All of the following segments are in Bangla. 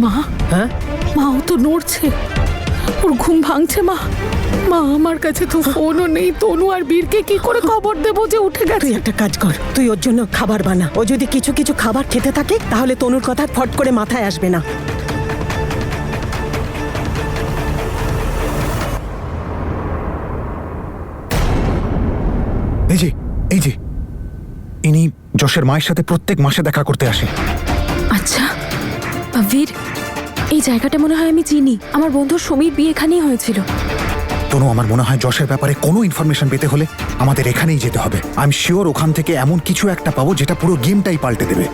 মা, হ্যাঁ মা ও তো নড়ছে, ওর ঘুম ভাঙছে। মা, মা আমার কাছে তো ফোনও নেই। তনু আর বীরকে কি করে খবর দেবো যে উঠে গেছে? তুই একটা কাজ কর, তুই ওর জন্য খাবার বানা। ও যদি কিছু কিছু খাবার খেতে থাকে তাহলে তনুর কথা ফট করে মাথায় আসবে না। এই যে ইনি যশের মায়ের সাথে প্রত্যেক মাসে দেখা করতে আসে। আচ্ছা বীর, এই জায়গাটা মনে হয় আমি চিনি। আমার বন্ধু সমীর বিয়ে এখানেই হয়েছিল। তনু, আমার মনে হয় যশের ব্যাপারে কোনো ইনফরমেশন পেতে হলে আমাদের এখানেই যেতে হবে। আই এম শিওর ওখান থেকে এমন কিছু একটা পাবো যেটা পুরো গেমটাই পাল্টে দেবে।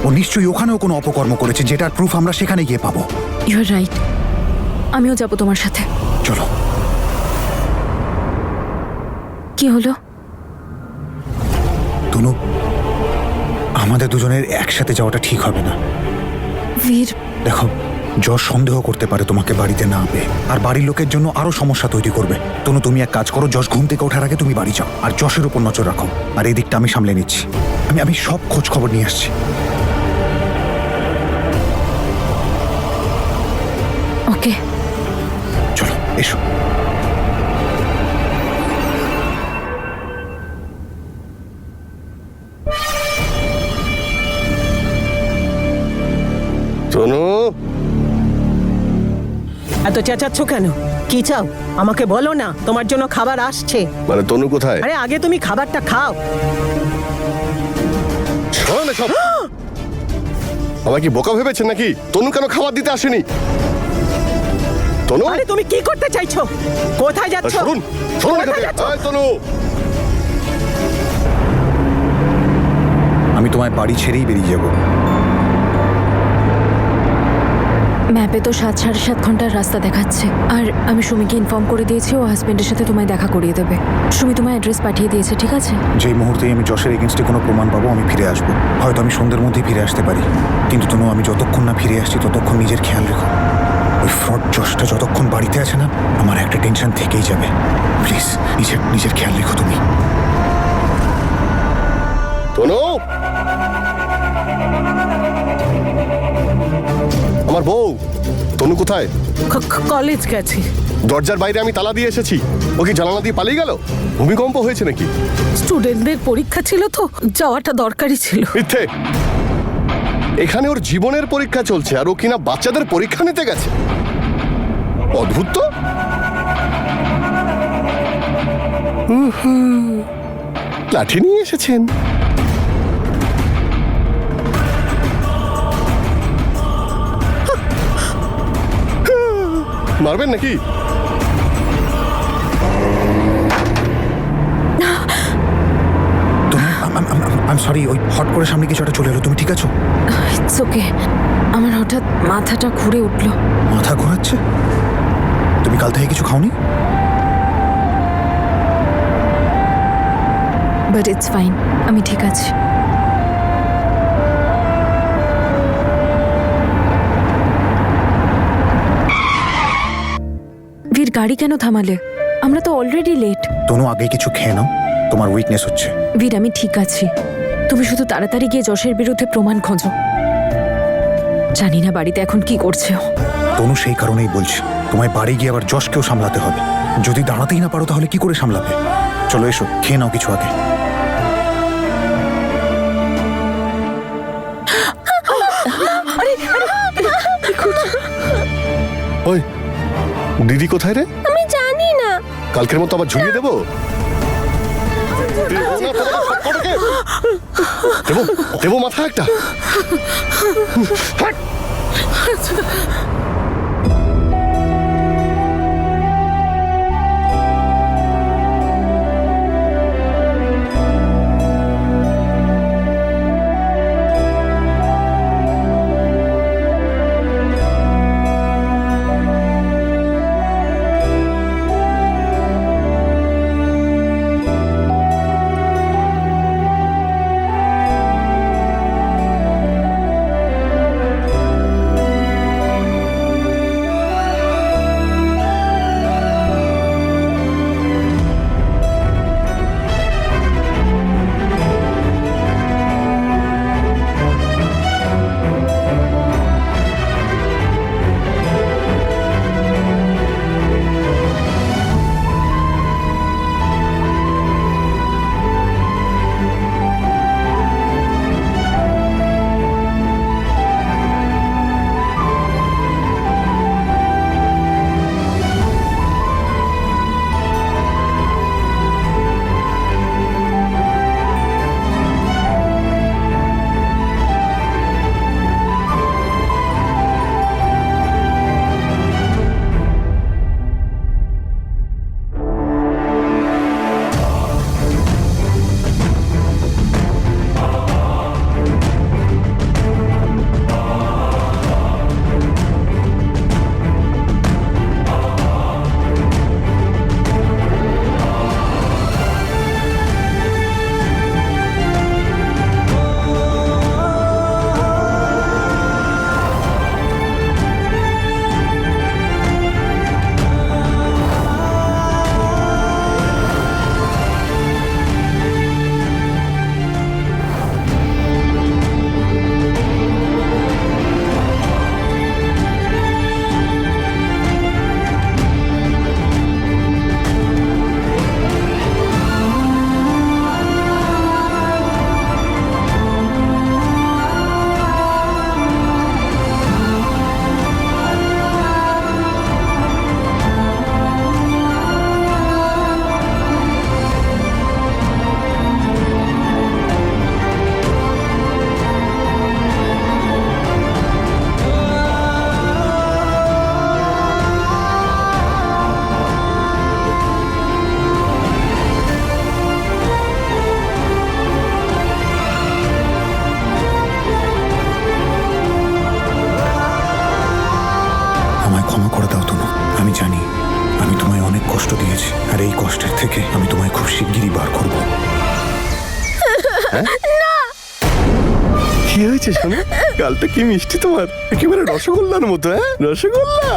ও নিশ্চয়ই ওখানেও কোনো অপকর্ম করেছে যেটার প্রুফ আমরা সেখানে গিয়ে পাবো। ইউ আর রাইট, আমিও যাব তোমার সাথে। চলো। কি হলো? তনু, আমাদের দুজনের একসাথে যাওয়াটা ঠিক হবে না। বীর, দেখো, যশ সন্দেহ করতে পারে তোমাকে বাড়িতে না পেয়ে, আর বাড়ির লোকের জন্য আরো সমস্যা তৈরি করবে। তনু, তুমি এক কাজ করো, যশ ঘুম থেকে ওঠার আগে তুমি বাড়ি যাও আর যশের উপর নজর রাখো, আর এই দিকটা আমি সামলে নিচ্ছি। আমি সব খোঁজ খবর নিয়ে আসছি। ওকে চলো, এসো। তনু, এত চেঁচাচ্ছ কেন? কি চাও আমাকে বলো না, তোমার জন্য খাবার আসছে। মানে তনু কোথায়? আরে আগে তুমি খাবারটা খাও। শোনো না সব। আমায় কি বোকা ভেবেছেন নাকি? তনু কেন খাবার দিতে আসেনি? তনু, আরে তুমি কি করতে চাইছো? কোথায় যাচ্ছ? শুনুন, শুনুন কোথায় যাচ্ছ? তনু, আমি তোমায় বাড়ি ছেড়েই বেরিয়ে যাব। ম্যাপে তো 7-7.5 ঘন্টার রাস্তা দেখাচ্ছে। আর আমি সুমিকে ইনফর্ম করে দিয়েছি ও হাজবেন্ডের সাথে তোমায় দেখা করিয়ে দেবে। সুমি তোমায় অ্যাড্রেস পাঠিয়ে দিয়েছে, ঠিক আছে? যেই মুহূর্তেই আমি যশের এগেনস্টে কোনো প্রমাণ পাবো আমি ফিরে আসবো। হয়তো আমি সন্ধ্যের মধ্যেই ফিরে আসতে পারি, কিন্তু তনু, আমি যতক্ষণ না ফিরে আসছি ততক্ষণ নিজের খেয়াল রেখো। ওই ফ্রড যশটা যতক্ষণ বাড়িতে আছে না, আমার একটা টেনশন থেকেই যাবে। প্লিজ নিজের খেয়াল রেখো তুমি। তনু, আমার বউ তনু কোথায়? কলেজ গেছে। দরজার বাইরে আমি তালা দিয়ে এসেছি, ও কি জানালা দিয়ে পালিয়ে গেল? ভূমিকম্প হয়েছে নাকি? স্টুডেন্টদের পরীক্ষা ছিল তো, যাওয়াটা দরকারি ছিল। মিথ্যে। এখানে ওর জীবনের পরীক্ষা চলছে আর ও কিনা বাচ্চাদের পরীক্ষা নিতে গেছে। অদ্ভুত তো। লাঠি নিয়ে এসেছেন। মারবেন নাকি? আই এম সরি, ওই হট করে সামনে কিছু একটা চলে এলো। তুমি ঠিক আছো? It's okay. আমার হঠাৎ মাথাটা ঘুরে উঠলো। মাথা ঘোরাচ্ছে? তুমি কাল থেকে কিছু খাওনি? বাট ইটস ফাইন, আমি ঠিক আছি। বীর, গাড়ি কেন থামালে? আমরা তো অলরেডি লেট। তনু, আগে কিছু খেয়ে নাও, তোমার উইকনেস হচ্ছে। বীর, আমি ঠিক আছি। তুমি শুধু তাড়াতাড়ি গিয়ে যশের বিরুদ্ধে প্রমাণ খোঁজো। জানি না বাড়িতে এখন কি করছে ও। তনু, সেই কারণেই বলছি, তোমায় বাড়ি গিয়ে আবার যশকেও সামলাতে হবে। যদি দাঁড়াতেই না পারো তাহলে কি করে সামলাবে? চলো এসো, খেয়ে নাও কিছু আগে। ওই দিদি কোথায় রে? আমি জানি না। কালকের মতো আবার ঝুলিয়ে দেবো? দেবো মাথা একটা। হ্যাঁ কি হয়েছে শোনো, গালটা কি মিষ্টি তোমার, একেবারে রসগোল্লার মতো। হ্যাঁ রসগোল্লা।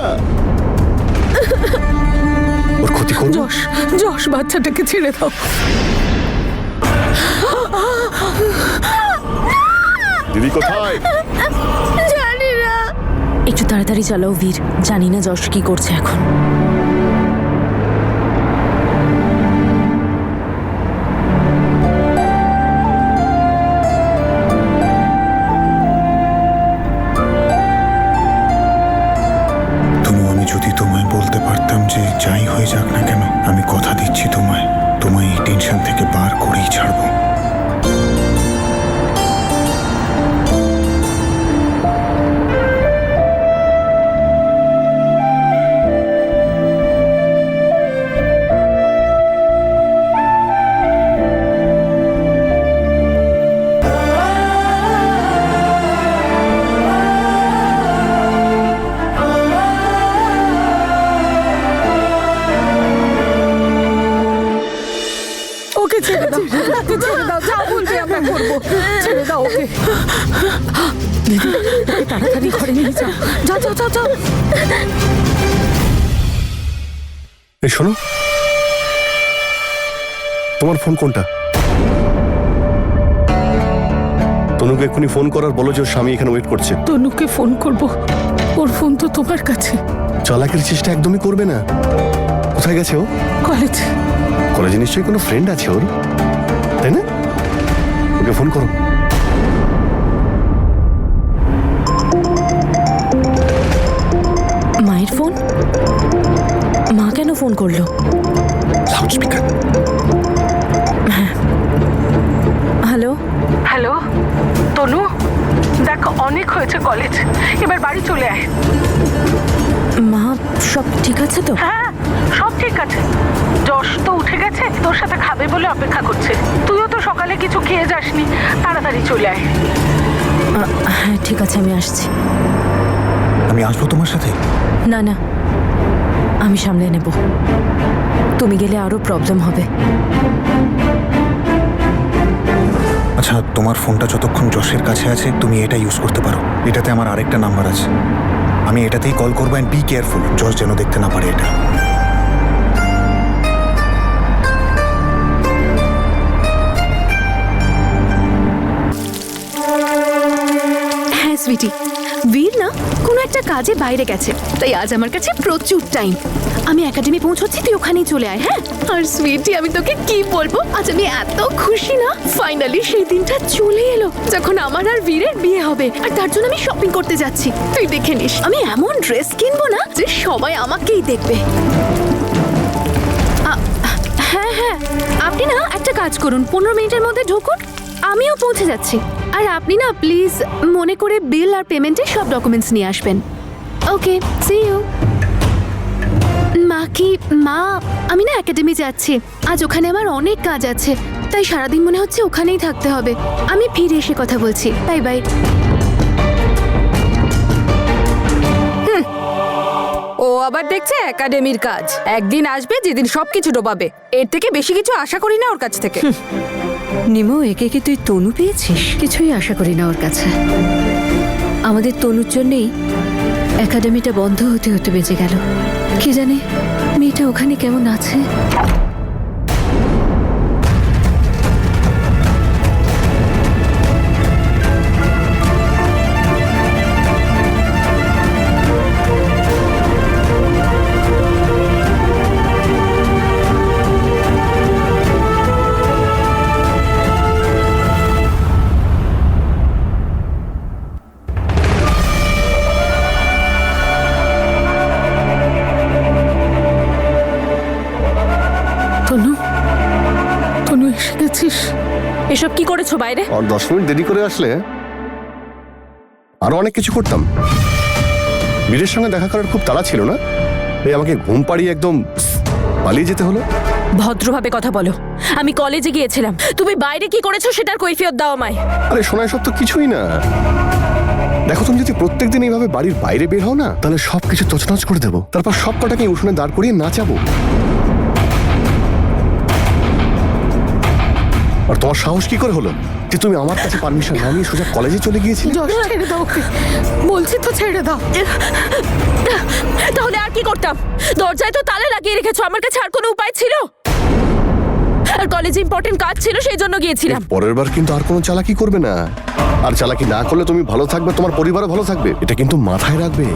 ওর ক্ষতি করবো? যশ যশ বাচ্চাটাকে ছেড়ে দাও। দিদি কোথায়? জানি না। একটু তাড়াতাড়ি চালাও বীর, জানি না যশ কি করছে এখন। তনু, আমি যদি তোমায় বলতে পারতাম যে যাই হয়ে যাক না কেন আমি কথা দিচ্ছি তোমায় এই টেনশন থেকে বার করেই ছাড়বো। ওকে ছেড়ে দাও, ওকে ছেড়ে দাও, যা বলবে আমরা করবো। ছেড়ে দাও ওকে। দিদি, ওকে তাড়াতাড়ি ঘরে নিয়ে যাও। যাও যাও যাও যাও। এই শোনো, তোমার ফোন কোনটা? তনুকে এক্ষুনি ফোন করার বলো যে ওর স্বামী এখানে ওয়েট করছে। তনুকে ফোন করব, ওর ফোন তো তোমার কাছে। চালাকের চেষ্টা একদমই করবে না। কোথায় গেছে ও? কলেজে। কলেজে নিশ্চয়ই কোনো ফ্রেন্ড আছে ওর, তাই না? ওকে ফোন করো। মায়ের ফোন? মা কেন ফোন করলো? Loud speaker. হ্যালো হ্যালো তনু, দেখ অনেক হয়েছে কলেজ, এবার বাড়ি চলে আয়। মা, সব ঠিক আছে তো? হ্যাঁ সব ঠিক আছে। যশ তো উঠে গেছে, তোর সাথে খাবে বলে অপেক্ষা করছে। তুইও তো সকালে কিছু খেয়ে যাসনি, তাড়াতাড়ি চলে আয়। হ্যাঁ ঠিক আছে, আমি আসছি। আমি আসবো তোমার সাথে? না না, আমি সামলে নেব। তুমি গেলে আরো প্রবলেম হবে। আচ্ছা, তোমার ফোনটা যতক্ষণ যশের কাছে আছে তুমি এটা ইউজ করতে পারো। এটাতে আমার আরেকটা নাম্বার আছে, আমি এটাতেই কল করবো। অ্যান্ড বি কেয়ারফুল, যশ যেন দেখতে না পারে এটা। হ্যাঁ সুইটি, বীর না কোনো একটা কাজে বাইরে গেছে, তাই আজ আমার কাছে প্রচুর টাইম। আমি একাডেমি পৌঁছচ্ছি, তুই ওখানেই চলে আয়। হ্যাঁ, আর সুইটি আমি তোকে কি বলবো, আজ আমি এত খুশি না। ফাইনালি সেই দিনটা চলে এলো যখন আমার আর বীরের বিয়ে হবে, আর তার জন্য আমি শপিং করতে যাচ্ছি। তুই দেখে নিস, আমি এমন ড্রেস কিনবো না যে সবাই আমাকেই দেখবে। হ্যাঁ হ্যাঁ, আপনি না একটা কাজ করুন, 15 মিনিটের মধ্যে ঢুকুন, আমিও পৌঁছে যাচ্ছি। আর আপনি না প্লিজ মনে করে বিল আর পেমেন্টের সব ডকুমেন্টস নিয়ে আসবেন। ওকে, সি ইউ। মা, আমি না একাডেমি যাচ্ছি, আজ ওখানে আমার অনেক কাজ আছে, তাই সারাদিন মনে হচ্ছে ওখানেই থাকতে হবে। আমি ফিরে এসে কথা বলছি, বাই বাই। ও আবার দেখছে একাডেমির কাজ, একদিন আসবে যেদিন সবকিছু ডোবাবে। এর থেকে বেশি কিছু আশা করি না ওর কাছ থেকে। নিমো, একে কি তুই তনু পেয়েছিস? কিছুই আশা করি না ওর কাছে। আমাদের তনুর জন্যেই একাডেমিটা বন্ধ হতে হতে বেঁচে গেল। কি জানে মেয়েটা ওখানে কেমন আছে। তনু, তনু এসে গেছিস? এসব কি করেছো বাইরে? আর 10 মিনিট দেরি করে আসলে আরো অনেক কিছু করতাম। বীরের সঙ্গে দেখা করার খুব তাড়া ছিল না, এই আমাকে ঘুম পাড়িয়ে একদম পালিয়ে যেতে হলো। ভদ্রভাবে কথা বলো। আমি কলেজে গিয়েছিলাম, তুমি বাইরে কি করেছো সেটার কৈফিয়ত দাও আমায়। আরে শোনায় সব তো কিছুই না। দেখো, তুমি যদি প্রত্যেকদিন এইভাবে বাড়ির বাইরে বের হও না, তাহলে সবকিছু তছনছ করে দেবো, তারপর সব কটাকে উঠোনে দাঁড় করিয়ে নাচাবো। আর তোমার সাহস কি করে হলো যে তুমি আমার কাছে পারমিশন না নিয়ে সোজা কলেজে চলে গিয়েছিলে? যশ ছেড়ে দাও ওকে, বলছি তো ছেড়ে দাও। তাহলে আর কি করতাম? দরজায় তো তালা লাগিয়ে রেখেছো, আমার কাছে আর কোনো উপায় ছিল? আর কলেজে ইম্পর্টেন্ট কাজ ছিল, সেই জন্য গিয়েছিলাম। পরের বার কিন্তু আর কোনো চালাকি করবে না। আর চালাকি না করলে তুমি ভালো থাকবে, তোমার পরিবারও ভালো থাকবে, এটা কিন্তু মাথায় রাখবে।